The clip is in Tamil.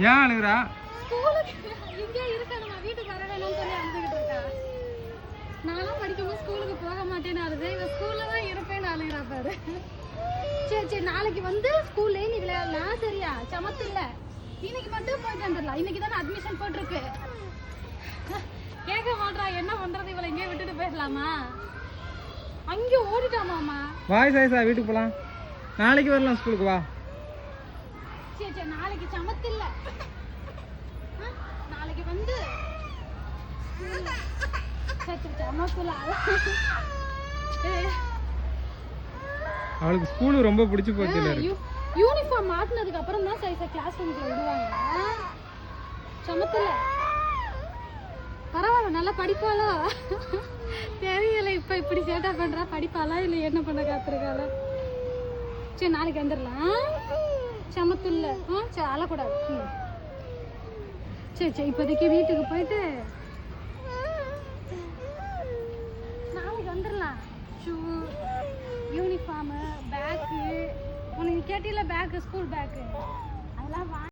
ஏன் அழுகுறா? ஸ்கூலுக்கு இங்கே இருக்கணும், நான் வீட்டுக்கு வர வேணும்னு சொல்லி அழுதுகிட்டு இருக்கா. நானும் படிக்கும்போது ஸ்கூலுக்கு போக மாட்டேன்னு அழுது, இவ ஸ்கூல்ல தான் இருப்பேன்னு அழுகிறா பாரு. சரி சரி, நாளைக்கு வந்து ஸ்கூல்லே நீ விளையாடலாம் சரியா? சமத்து இல்ல, இன்னைக்கு மட்டும் போயிட்டு வந்துடலாம். இன்னைக்கு தானே அட்மிஷன் போட்டிருக்கு. கேட்க மாட்டா, என்ன பண்றது, இவளை இங்கே விட்டுட்டு போயிடலாமா? அங்கே ஓடிட்டாமாமா. வாய் சாய்ஸா, வீட்டுக்கு போலாம். நாளைக்கு வரலாம் ஸ்கூலுக்கு, வா. சரி சரி, நாளைக்கு சமத்து இல்ல, நாளைக்கு வந்து அவளுக்கு ஸ்கூல் ரொம்ப பிடிச்சு போச்சு. யூனிஃபார்ம் மாட்டினதுக்கு அப்புறம் தான் சைஸா கிளாஸ் ரூம்ல விடுவாங்க. சமத்துல பரவாயில்ல, நல்லா படிப்பாளா தெரியல. இப்ப இப்படி சேட்டா பண்றா, படிப்பாளா இல்ல என்ன பண்ண காத்திருக்காளா? சரி நாளைக்கு வந்துடலாம். சமத்துல சரி, அழக்கூடாது. சரி சரி, இப்போதைக்கு வீட்டுக்கு போயிட்டு நாளைக்கு வந்துடலாம். ஷூ, யூனிஃபார்மு, பேக்கு, உனக்கு கேட்டில பேக்கு, ஸ்கூல் பேக்கு அதெல்லாம்